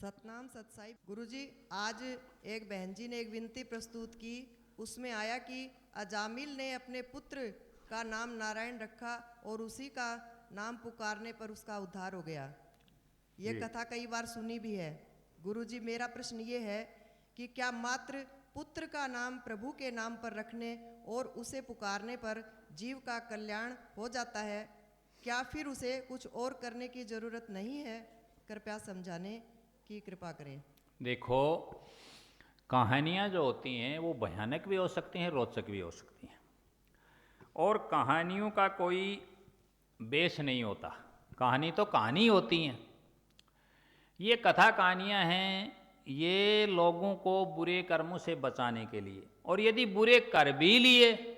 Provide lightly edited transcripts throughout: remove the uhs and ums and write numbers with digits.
सतनाम सतसाई। गुरुजी, आज एक बहन जी ने एक विनती प्रस्तुत की, उसमें आया कि अजामिल ने अपने पुत्र का नाम नारायण रखा और उसी का नाम पुकारने पर उसका उद्धार हो गया। ये कथा कई बार सुनी भी है। गुरुजी, मेरा प्रश्न ये है कि क्या मात्र पुत्र का नाम प्रभु के नाम पर रखने और उसे पुकारने पर जीव का कल्याण हो जाता है? क्या फिर उसे कुछ और करने की जरूरत नहीं है? कृपया समझाने की कृपा करें। देखो, कहानियाँ जो होती हैं वो भयानक भी हो सकती हैं, रोचक भी हो सकती हैं, और कहानियों का कोई बेस नहीं होता। कहानी तो कहानी होती हैं। ये कथा कहानियाँ हैं, ये लोगों को बुरे कर्मों से बचाने के लिए, और यदि बुरे कर भी लिए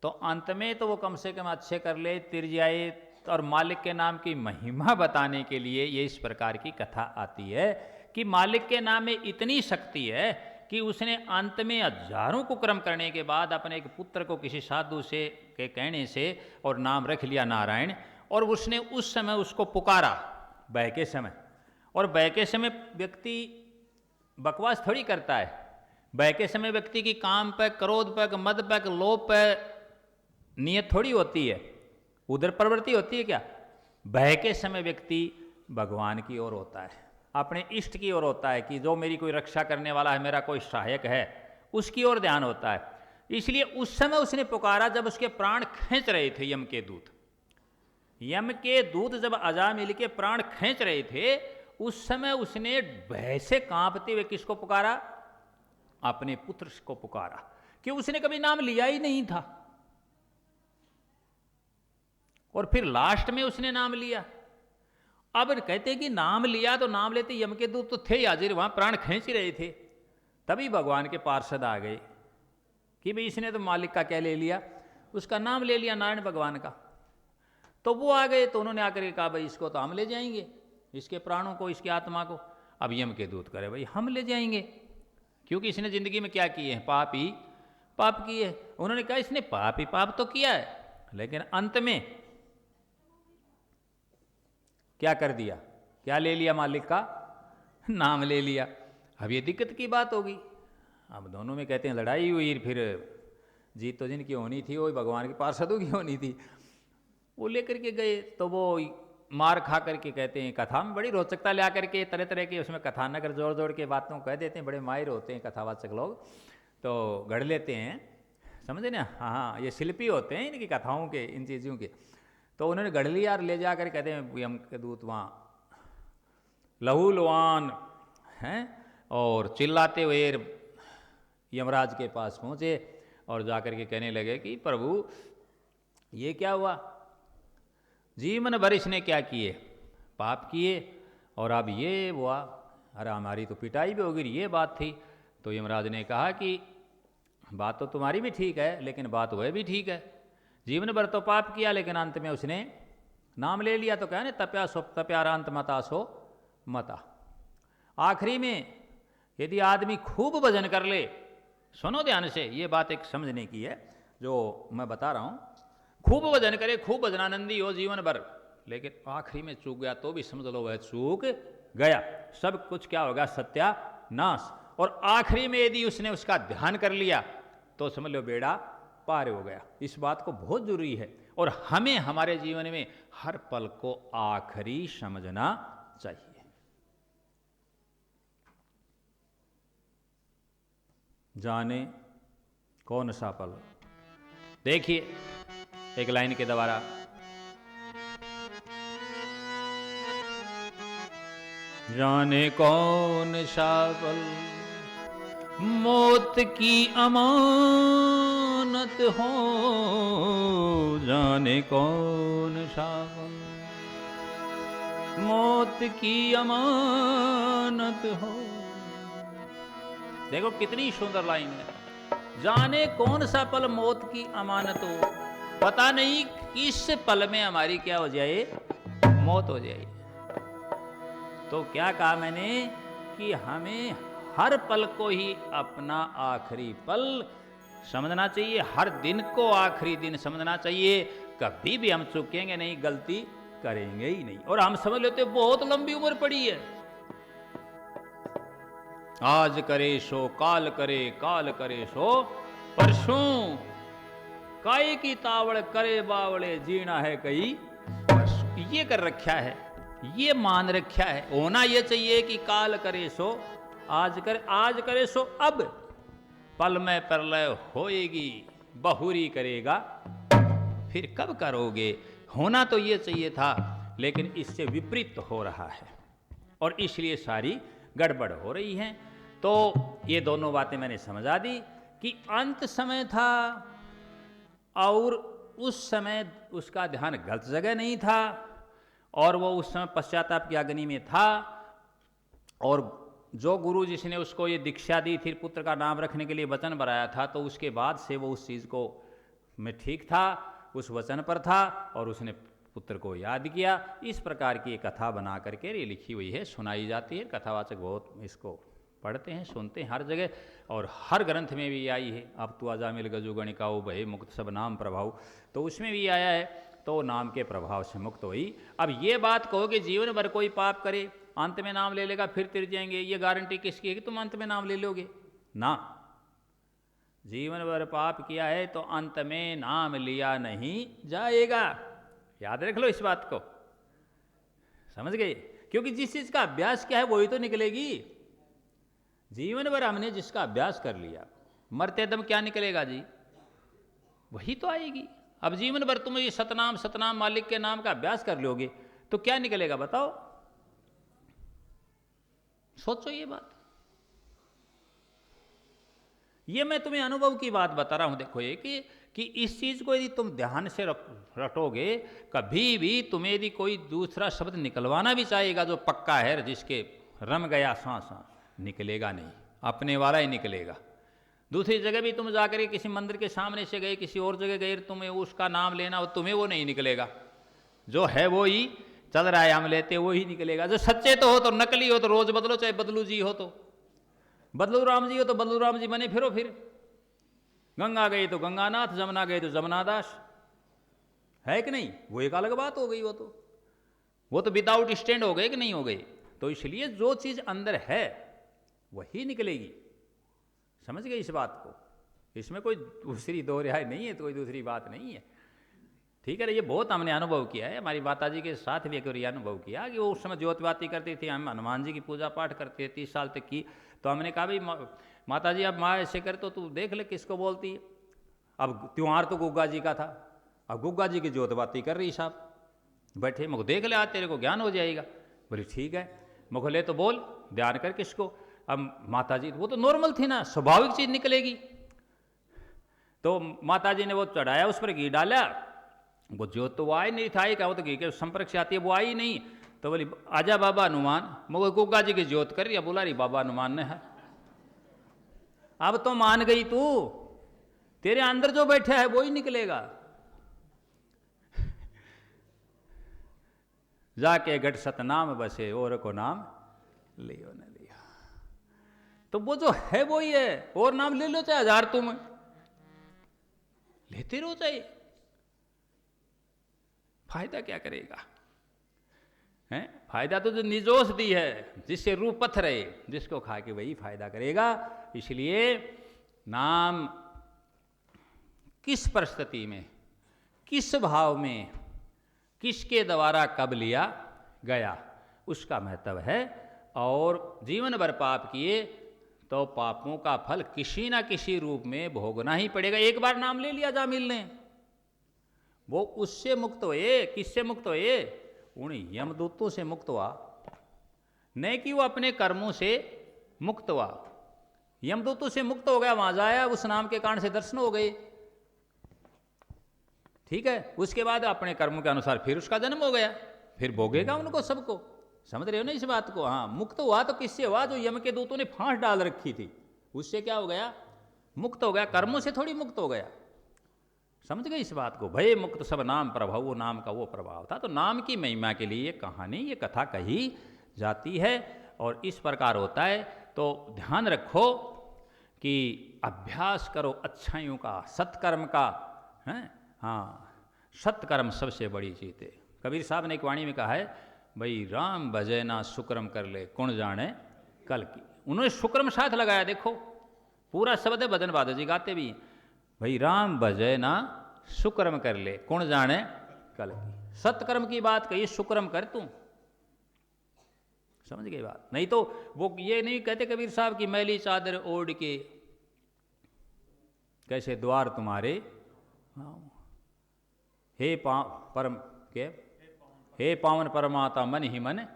तो अंत में तो वो कम से कम अच्छे कर ले, तिर जाए, और मालिक के नाम की महिमा बताने के लिए ये इस प्रकार की कथा आती है कि मालिक के नाम में इतनी शक्ति है कि उसने अंत में हजारों कुकर्म करने के बाद अपने एक पुत्र को किसी साधु से के कहने से और नाम रख लिया नारायण, और उसने उस समय उसको पुकारा भय के समय। और भय के समय व्यक्ति बकवास थोड़ी करता है। भय के समय व्यक्ति की काम पे, क्रोध पे, मद पे, लोभ पे नियत थोड़ी होती है, उधर प्रवृत्ति होती है। क्या भय के समय व्यक्ति भगवान की ओर होता है, अपने इष्ट की ओर होता है कि जो मेरी कोई रक्षा करने वाला है, मेरा कोई सहायक है, उसकी ओर ध्यान होता है। इसलिए उस समय उसने पुकारा जब उसके प्राण खींच रहे थे यम के दूत। यम के दूत जब अजामिल के प्राण खींच रहे थे, उस समय उसने भय से कांपते हुए किसको पुकारा? अपने पुत्र को पुकारा, कि उसने कभी नाम लिया ही नहीं था। और फिर लास्ट में उसने नाम लिया। अब कहते कि नाम लिया, तो नाम लेते यम के दूत तो थे हाजिर, वहां प्राण खींच रहे थे। तभी भगवान के पार्षद आ गए कि भाई इसने तो मालिक का क्या ले लिया, उसका नाम ले लिया, नारायण भगवान का। तो वो आ गए, तो उन्होंने आकर के कहा भाई इसको तो हम ले जाएंगे, इसके प्राणों को, इसकी आत्मा को। अब यम के दूत करे भाई हम ले जाएंगे, क्योंकि इसने जिंदगी में क्या किए हैं? पाप ही पाप किए। उन्होंने कहा इसने पाप ही पाप तो किया है, लेकिन अंत में क्या कर दिया? क्या ले लिया? मालिक का नाम ले लिया। अब ये दिक्कत की बात होगी। अब दोनों में कहते हैं लड़ाई हुई, फिर जीत तो जिनकी होनी थी वो भगवान के पार्षदों की होनी थी। वो लेकर के गए, तो वो मार खा करके कहते हैं, कथा में बड़ी रोचकता ले आकर के तरह तरह के उसमें कथानक जोड़ जोड़ के बातों कह देते हैं। बड़े माहिर होते हैं कथावाचक लोग, तो गढ़ लेते हैं, समझे ना? हाँ, ये शिल्पी होते हैं इनकी कथाओं के, इन चीज़ों के। तो उन्होंने गढ़ लिया और ले जाकर कहते हैं यम के दूत वहाँ लहूलुहान हैं, और चिल्लाते हुए यमराज के पास पहुँचे और जाकर के कहने लगे कि प्रभु ये क्या हुआ? जीवन भर इसने क्या किए? पाप किए, और अब ये हुआ। अरे हमारी तो पिटाई भी हो गई, ये बात थी। तो यमराज ने कहा कि बात तो तुम्हारी भी ठीक है, लेकिन बात वह भी ठीक है। जीवन भर तो पाप किया, लेकिन अंत में उसने नाम ले लिया। तो क्या है, तप्या सो तप्यारांत मता सो मता। आखिरी में यदि आदमी खूब भजन कर ले, सुनो ध्यान से, ये बात एक समझने की है जो मैं बता रहा हूँ। खूब भजन करे, खूब भजनानंदी हो जीवन भर, लेकिन आखिरी में चूक गया तो भी समझ लो वह चूक गया। सब कुछ क्या होगा? सत्यानाश। और आखिरी में यदि उसने उसका ध्यान कर लिया तो समझ लो बेड़ा पार हो गया। इस बात को बहुत जरूरी है, और हमें हमारे जीवन में हर पल को आखिरी समझना चाहिए। जाने कौन सा पल। देखिए एक लाइन के द्वारा, जाने कौन सा पल मौत की अमानत हो, जाने कौन सा पल मौत की अमानत हो। देखो कितनी सुंदर लाइन है। जाने कौन सा पल मौत की अमानत हो, पता नहीं किस पल में हमारी क्या हो जाए? मौत हो जाए। तो क्या कहा मैंने कि हमें हर पल को ही अपना आखिरी पल समझना चाहिए, हर दिन को आखिरी दिन समझना चाहिए। कभी भी हम चूकेंगे नहीं, गलती करेंगे ही नहीं। और हम समझ लेते बहुत लंबी उम्र पड़ी है, आज करे सो काल करे, काल करे सो परसों, काय की तावड़ करे बावड़े, जीना है कई परसों। ये कर रखा है, ये मान रखा है। होना ये चाहिए कि काल करे सो आज करे सो अब, पल में प्रलय होएगी, बहुरी करेगा फिर कब करोगे। होना तो ये चाहिए था, लेकिन इससे विपरीत हो रहा है और इसलिए सारी गड़बड़ हो रही है। तो ये दोनों बातें मैंने समझा दी कि अंत समय था और उस समय उसका ध्यान गलत जगह नहीं था, और वो उस समय पश्चाताप की अग्नि में था। और जो गुरु जिसने उसको ये दीक्षा दी थी, पुत्र का नाम रखने के लिए वचन बनाया था, तो उसके बाद से वो उस चीज़ को में ठीक था, उस वचन पर था और उसने पुत्र को याद किया। इस प्रकार की एक कथा बना करके ये लिखी हुई है, सुनाई जाती है। कथावाचक बहुत इसको पढ़ते हैं, सुनते हैं हर जगह, और हर ग्रंथ में भी आई है। अब तू अजामिल गजु गणिकाऊ भय मुक्त सब नाम प्रभाव, तो उसमें भी आया है, तो नाम के प्रभाव से मुक्त हुई। अब ये बात कहो कि जीवन भर कोई पाप करे, अंत में नाम ले लेगा फिर तिर जाएंगे, ये गारंटी किसकी है कि तुम अंत में नाम ले लोगे? ना, जीवन भर पाप किया है तो अंत में नाम लिया नहीं जाएगा। याद रख लो इस बात को, समझ गए? क्योंकि जिस चीज का अभ्यास किया है वही तो निकलेगी। जीवन भर हमने जिसका अभ्यास कर लिया, मरते दम क्या निकलेगा जी? वही तो आएगी। अब जीवन भर तुम ये सतनाम सतनाम मालिक के नाम का अभ्यास कर लोगे तो क्या निकलेगा बताओ? सोचो ये बात। ये मैं तुम्हें अनुभव की बात बता रहा हूं। देखो ये कि इस चीज को यदि तुम ध्यान से रटोगे, कभी भी तुम्हें यदि कोई दूसरा शब्द निकलवाना भी चाहेगा जो पक्का है, जिसके रम गया सांस निकलेगा नहीं, अपने वाला ही निकलेगा। दूसरी जगह भी तुम जाकर किसी मंदिर के सामने से गए, किसी और जगह गए, तुम्हें उसका नाम लेना हो, तुम्हें वो नहीं निकलेगा। जो है वो ही चल रहा है, हम लेते वो ही निकलेगा। जो सच्चे तो हो तो नकली हो तो रोज बदलो, चाहे बदलू जी हो तो बदलू राम जी हो तो बदलू राम जी बने फिरो। फिर गंगा गए तो गंगानाथ, जमुना गए तो जमुनादास, है कि नहीं? वो एक अलग बात हो गई। वो तो विदाउट स्टैंड हो गए कि नहीं हो गए? तो इसलिए जो चीज अंदर है वही निकलेगी। समझ गए इस बात को? इसमें कोई दूसरी दो रिहाई नहीं है, तो कोई दूसरी बात नहीं है। ठीक है, ये बहुत हमने अनुभव किया है। हमारी माता जी के साथ भी एक बार अनुभव किया कि वो उस समय ज्योतिबाती करती थी, हम हनुमान जी की पूजा पाठ करते थे 30 साल तक की। तो हमने कहा भाई माता जी अब माँ ऐसे करे तो तू देख ले किसको बोलती है। अब त्योहार तो गुग्गा जी का था, अब गुग्गा जी की ज्योतिबाती कर रही साहब बैठे, मुझको देख ले, आज तेरे को ज्ञान हो जाएगा। बोले ठीक है, मुझको ले तो बोल, ध्यान कर किसको। अब माता जी वो तो नॉर्मल थी ना, स्वाभाविक चीज निकलेगी। तो माता जी ने वो चढ़ाया, उस पर घी डाला, वो ज्योत तो वो आई नहीं था, क्या वो तो घी के संपर्क से आती है, वो आई नहीं। तो बोली आजा बाबा हनुमान, मगर गुग्गा जी की ज्योत कर रही, बुला रही बाबा हनुमान ने है। अब तो मान गई तू, तेरे अंदर जो बैठा है वो ही निकलेगा। जाके गट सतनाम बसे और को नाम लियो न लिया। तो वो जो है वो ही है, और नाम ले लो चाहे 1000 तुम लेते रहो, चाहे फायदा क्या करेगा? है फायदा तो जो निजोश दी है, जिससे रूह पत्थर है, जिसको खा के वही फायदा करेगा। इसलिए नाम किस परिस्थिति में, किस भाव में, किसके द्वारा कब लिया गया, उसका महत्व है। और जीवन भर पाप किए तो पापों का फल किसी ना किसी रूप में भोगना ही पड़ेगा। एक बार नाम ले लिया जामिल ने, वो उससे मुक्त हुए। किससे मुक्त हुए? उन यमदूतों से मुक्त हुआ, नहीं कि वो अपने कर्मों से मुक्त हुआ। यमदूतों से मुक्त हो गया, वहां जाया, उस नाम के कारण से दर्शन हो गए। ठीक है, उसके बाद अपने कर्मों के अनुसार फिर उसका जन्म हो गया, फिर भोगेगा उनको सबको। समझ रहे हो ना इस बात को? हाँ, मुक्त हुआ तो किससे हुआ? जो यम के दूतों ने फांस डाल रखी थी, उससे क्या हो गया? मुक्त हो गया। कर्मों से थोड़ी मुक्त हो गया। समझ गए इस बात को? भय मुक्त सब नाम प्रभाव, वो नाम का वो प्रभाव था। तो नाम की महिमा के लिए ये कहानी, ये कथा कही जाती है और इस प्रकार होता है। तो ध्यान रखो कि अभ्यास करो अच्छाइयों का, सत्कर्म का, है? हाँ, सत्कर्म सबसे बड़ी चीज है। कबीर साहब ने एक वाणी में कहा है, भाई राम भजे ना सुक्रम कर ले, कौन जाने कल की। उन्होंने शुक्रम साथ लगाया। देखो पूरा शब्द है, भजन बादल जी गाते भी हैं, भाई राम भजय ना सुकर्म कर ले, कौन जाने कल की। सत्कर्म की बात कही, सुकर्म कर तू, समझ गई बात। नहीं तो वो ये नहीं कहते कबीर साहब की मैली चादर ओढ़ के कैसे द्वार तुम्हारे हे परम के हे पावन परमाता मन ही मन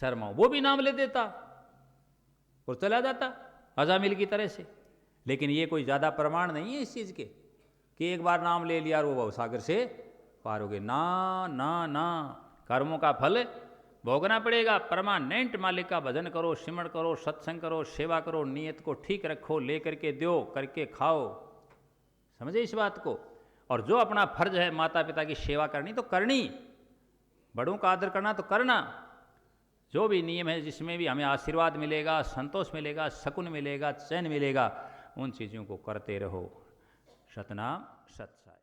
शर्माओ, वो भी नाम ले देता और चला जाता अजामिल की तरह से। लेकिन ये कोई ज़्यादा प्रमाण नहीं है इस चीज़ के कि एक बार नाम ले लिया और वो भवसागर से पार हो गए। ना ना ना, कर्मों का फल भोगना पड़ेगा। परमानेंट मालिक का भजन करो, सिमरण करो, सत्संग करो, सेवा करो, नियत को ठीक रखो, ले करके दो, करके खाओ, समझे इस बात को। और जो अपना फर्ज है माता पिता की सेवा करनी तो करनी, बड़ों का आदर करना तो करना, जो भी नियम है जिसमें भी हमें आशीर्वाद मिलेगा, संतोष मिलेगा, सकून मिलेगा, चैन मिलेगा, उन चीज़ों को करते रहो। सतनाम सत्साई।